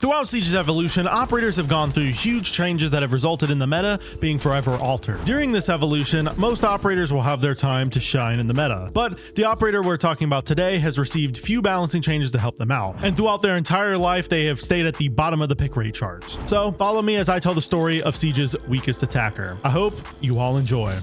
Throughout Siege's evolution, operators have gone through huge changes that have resulted in the meta being forever altered. During this evolution, most operators will have their time to shine in the meta, but the operator we're talking about today has received few balancing changes to help them out, and throughout their entire life they have stayed at the bottom of the pick rate charts. So follow me as I tell the story of Siege's weakest attacker. I hope you all enjoy.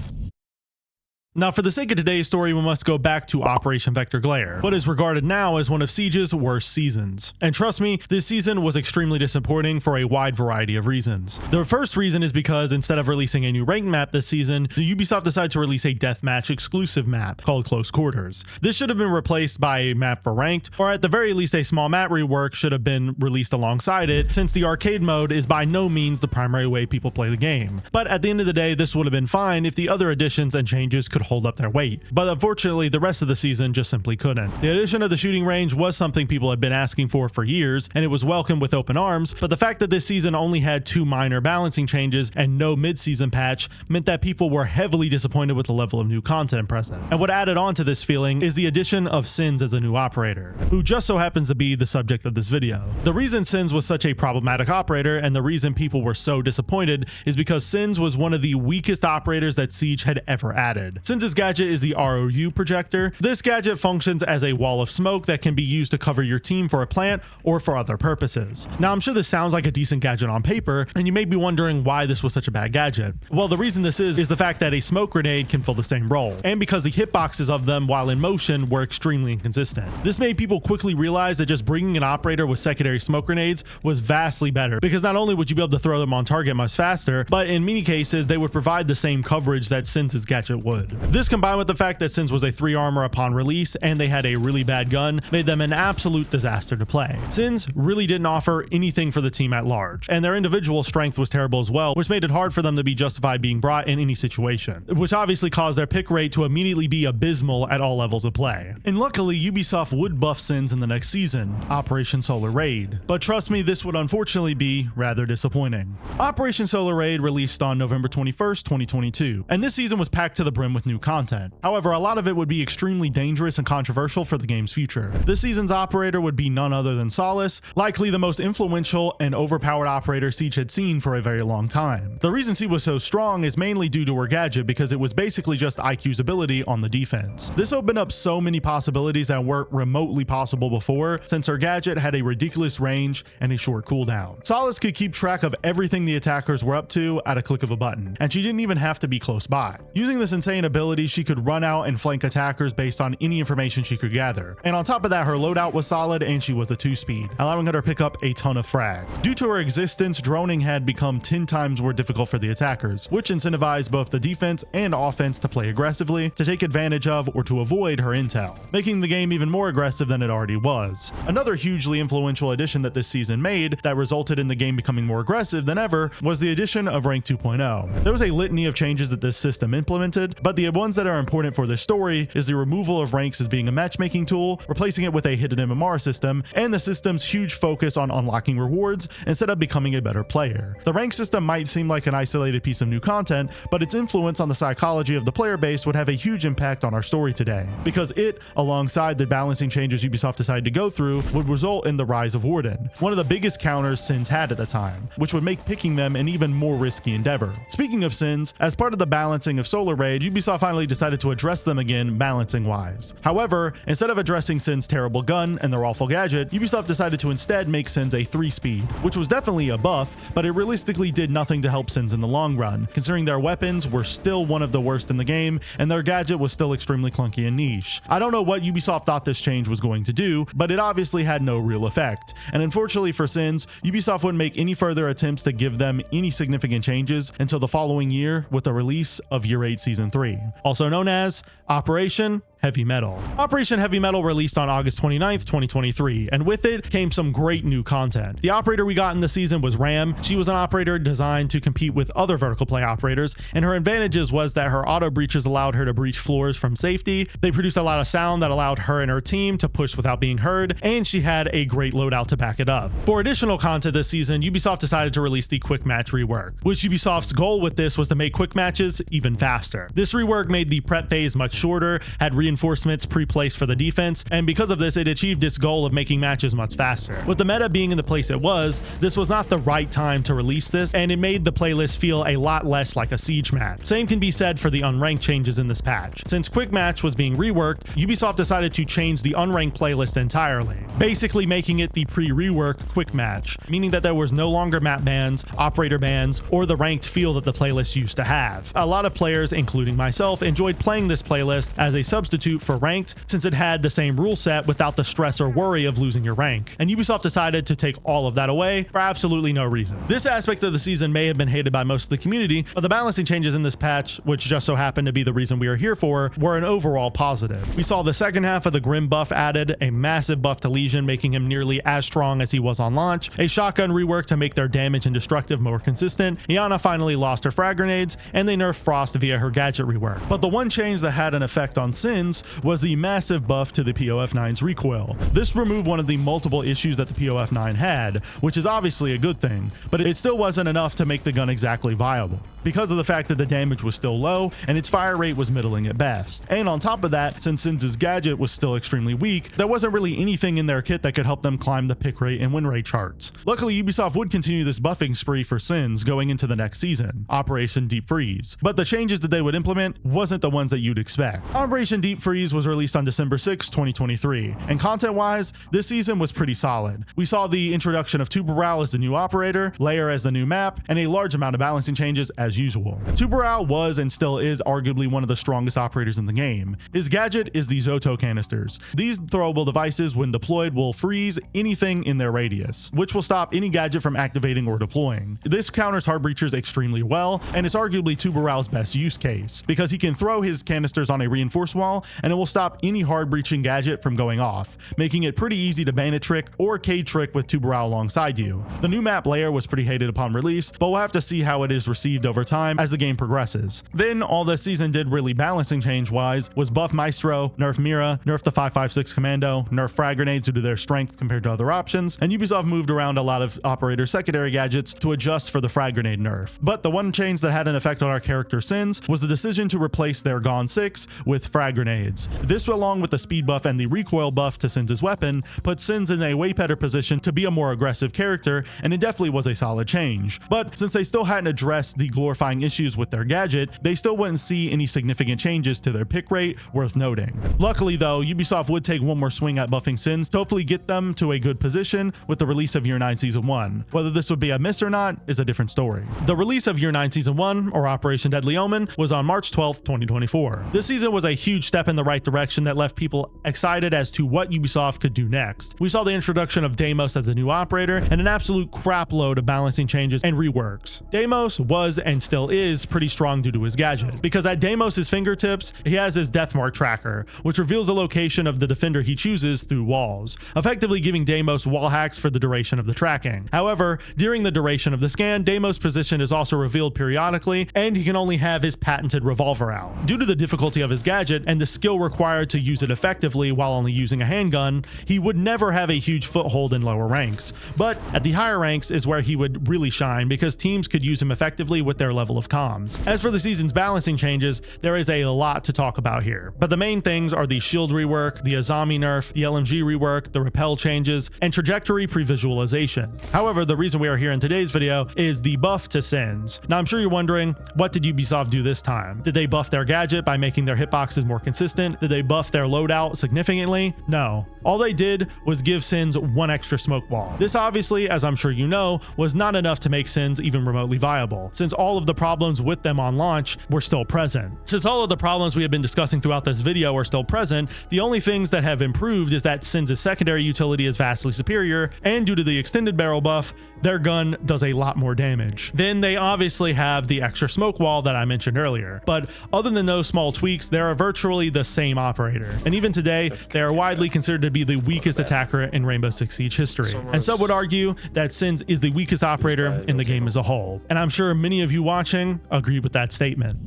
Now, for the sake of today's story, we must go back to Operation Vector Glare, what is regarded now as one of Siege's worst seasons. And trust me, this season was extremely disappointing for a wide variety of reasons. The first reason is because instead of releasing a new ranked map this season, Ubisoft decided to release a deathmatch exclusive map called Close Quarters. This should have been replaced by a map for ranked, or at the very least a small map rework should have been released alongside it, since the arcade mode is by no means the primary way people play the game. But at the end of the day, this would have been fine if the other additions and changes could hold up their weight. But unfortunately, the rest of the season just simply couldn't. The addition of the shooting range was something people had been asking for years, and it was welcomed with open arms, but the fact that this season only had 2 minor balancing changes and no mid-season patch meant that people were heavily disappointed with the level of new content present. And what added on to this feeling is the addition of Sins as a new operator, who just so happens to be the subject of this video. The reason Sins was such a problematic operator, and the reason people were so disappointed, is because Sins was one of the weakest operators that Siege had ever added. Sins' gadget is the ROU projector. This gadget functions as a wall of smoke that can be used to cover your team for a plant or for other purposes. Now, I'm sure this sounds like a decent gadget on paper, and you may be wondering why this was such a bad gadget. Well, the reason this is the fact that a smoke grenade can fill the same role, and because the hitboxes of them while in motion were extremely inconsistent. This made people quickly realize that just bringing an operator with secondary smoke grenades was vastly better, because not only would you be able to throw them on target much faster, but in many cases they would provide the same coverage that Sins' gadget would. This combined with the fact that Sins was a 3 armor upon release and they had a really bad gun made them an absolute disaster to play. Sins really didn't offer anything for the team at large, and their individual strength was terrible as well, which made it hard for them to be justified being brought in any situation, which obviously caused their pick rate to immediately be abysmal at all levels of play. And luckily, Ubisoft would buff Sins in the next season, Operation Solar Raid, but trust me, this would unfortunately be rather disappointing. Operation Solar Raid released on November 21st, 2022, and this season was packed to the brim with new content. However, a lot of it would be extremely dangerous and controversial for the game's future. This season's operator would be none other than Solace, likely the most influential and overpowered operator Siege had seen for a very long time. The reason she was so strong is mainly due to her gadget, because it was basically just IQ's ability on the defense. This opened up so many possibilities that weren't remotely possible before, since her gadget had a ridiculous range and a short cooldown. Solace could keep track of everything the attackers were up to at a click of a button, and she didn't even have to be close by. Using this insane ability, she could run out and flank attackers based on any information she could gather. And on top of that, her loadout was solid and she was a 2-speed, allowing her to pick up a ton of frags. Due to her existence, droning had become 10 times more difficult for the attackers, which incentivized both the defense and offense to play aggressively, to take advantage of or to avoid her intel, making the game even more aggressive than it already was. Another hugely influential addition that this season made that resulted in the game becoming more aggressive than ever was the addition of Rank 2.0. There was a litany of changes that this system implemented, but the ones that are important for this story is the removal of ranks as being a matchmaking tool, replacing it with a hidden MMR system, and the system's huge focus on unlocking rewards instead of becoming a better player. The rank system might seem like an isolated piece of new content, but its influence on the psychology of the player base would have a huge impact on our story today, because it, alongside the balancing changes Ubisoft decided to go through, would result in the rise of Warden, one of the biggest counters Sins had at the time, which would make picking them an even more risky endeavor. Speaking of Sins, as part of the balancing of Solar Raid, Ubisoft finally decided to address them again balancing wise. However, instead of addressing Sins' terrible gun and their awful gadget, Ubisoft decided to instead make Sins a 3-speed, which was definitely a buff, but it realistically did nothing to help Sins in the long run, considering their weapons were still one of the worst in the game and their gadget was still extremely clunky and niche. I don't know what Ubisoft thought this change was going to do, but it obviously had no real effect. And unfortunately for Sins, Ubisoft wouldn't make any further attempts to give them any significant changes until the following year with the release of Year 8 Season 3, also known as Operation Heavy Metal. Operation Heavy Metal released on August 29th, 2023, and with it came some great new content. The operator we got in the season was Ram. She was an operator designed to compete with other vertical play operators, and her advantages was that her auto breaches allowed her to breach floors from safety. They produced a lot of sound that allowed her and her team to push without being heard, and she had a great loadout to back it up. For additional content this season, Ubisoft decided to release the Quick Match rework, which Ubisoft's goal with this was to make quick matches even faster. This rework made the prep phase much shorter, had reinforcements pre-placed for the defense, and because of this, it achieved its goal of making matches much faster. With the meta being in the place it was, this was not the right time to release this, and it made the playlist feel a lot less like a siege match. Same can be said for the unranked changes in this patch. Since Quick Match was being reworked, Ubisoft decided to change the unranked playlist entirely, basically making it the pre-rework Quick Match, meaning that there was no longer map bans, operator bans, or the ranked feel that the playlist used to have. A lot of players, including myself, enjoyed playing this playlist as a substitute for ranked, since it had the same rule set without the stress or worry of losing your rank. And Ubisoft decided to take all of that away for absolutely no reason. This aspect of the season may have been hated by most of the community, but the balancing changes in this patch, which just so happened to be the reason we are here for, were an overall positive. We saw the second half of the Grim buff added, a massive buff to Legion, making him nearly as strong as he was on launch, a shotgun rework to make their damage and destructive more consistent, Iana finally lost her frag grenades, and they nerfed Frost via her gadget rework. But the one change that had an effect on Sins was the massive buff to the POF9's recoil. This removed one of the multiple issues that the POF9 had, which is obviously a good thing, but it still wasn't enough to make the gun exactly viable, because of the fact that the damage was still low and its fire rate was middling at best. And on top of that, since Sins' gadget was still extremely weak, there wasn't really anything in their kit that could help them climb the pick rate and win rate charts. Luckily, Ubisoft would continue this buffing spree for Sins going into the next season, Operation Deep Freeze. But the changes that they would implement wasn't the ones that you'd expect. Operation Deep Freeze was released on December 6, 2023, and content-wise, this season was pretty solid. We saw the introduction of Superlight as the new operator, Lair as the new map, and a large amount of balancing changes as usual. Superlight was and still is arguably one of the strongest operators in the game. His gadget is the Zoto canisters. These throwable devices, when deployed, will freeze anything in their radius, which will stop any gadget from activating or deploying. This counters hard breachers extremely well, and it's arguably Superlight's best use case, because he can throw his canisters on a reinforced wall, and it will stop any hard breaching gadget from going off, making it pretty easy to ban a trick or Cade trick with Superlight alongside you. The new map Lair was pretty hated upon release, but we'll have to see how it is received over time as the game progresses. Then all this season did really balancing change wise was buff Maestro, nerf Mira, nerf the 5.56 Commando, nerf frag grenades due to their strength compared to other options, and Ubisoft moved around a lot of operator secondary gadgets to adjust for the frag grenade nerf. But the one change that had an effect on our character Sins was the decision to replace their Gone 6 with frag grenades. This, along with the speed buff and the recoil buff to Sins' weapon, put Sins in a way better position to be a more aggressive character, and it definitely was a solid change. But since they still hadn't addressed the glorifying issues with their gadget, they still wouldn't see any significant changes to their pick rate worth noting. Luckily though, Ubisoft would take one more swing at buffing Sins to hopefully get them to a good position with the release of Year 9 Season 1. Whether this would be a miss or not is a different story. The release of Year 9 Season 1, or Operation Deadly Omen, was on March 12th, 2024. This season was a huge step in the right direction that left people excited as to what Ubisoft could do next. We saw the introduction of Deimos as the new operator and an absolute crap load of balancing changes and reworks. Deimos was and still is pretty strong due to his gadget, because at Deimos' fingertips, he has his Deathmark tracker, which reveals the location of the defender he chooses through walls, effectively giving Deimos wall hacks for the duration of the tracking. However, during the duration of the scan, Deimos' position is also revealed periodically, and he can only have his patented revolver out. Due to the difficulty of his gadget and the skill required to use it effectively while only using a handgun, he would never have a huge foothold in lower ranks. But at the higher ranks is where he would really shine, because teams could use him effectively with their level of comms. As for the season's balancing changes, there is a lot to talk about here, but the main things are the shield rework, the Azami nerf, the LMG rework, the repel changes, and trajectory pre-visualization. However, the reason we are here in today's video is the buff to Sins. Now I'm sure you're wondering, what did Ubisoft do this time? Did they buff their gadget by making their hitboxes more consistent? Did they buff their loadout significantly? No. All they did was give Sins one extra smoke wall. This obviously, as I'm sure you know, was not enough to make Sins even remotely viable, since all of the problems with them on launch were still present. Since all of the problems we have been discussing throughout this video are still present, the only things that have improved is that Sins' secondary utility is vastly superior, and due to the extended barrel buff, their gun does a lot more damage. Then they obviously have the extra smoke wall that I mentioned earlier, but other than those small tweaks, they are virtually the same operator, and even today they are widely considered to be the weakest attacker in Rainbow Six Siege history, and some would argue that Sins is the weakest operator in the game as a whole, and I'm sure many of you watching agree with that statement.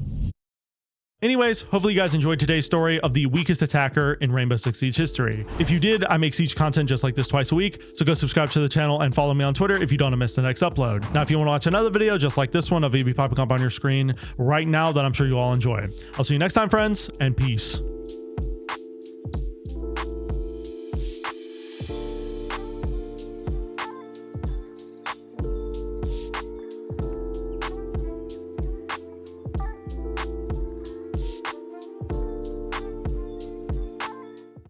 Anyways, hopefully you guys enjoyed today's story of the weakest attacker in Rainbow Six Siege history. If you did, I make Siege content just like this twice a week, so go subscribe to the channel and follow me on Twitter if you don't want to miss the next upload. Now, if you want to watch another video just like this one, of me popping up on your screen right now that I'm sure you all enjoy. I'll see you next time, friends, and peace.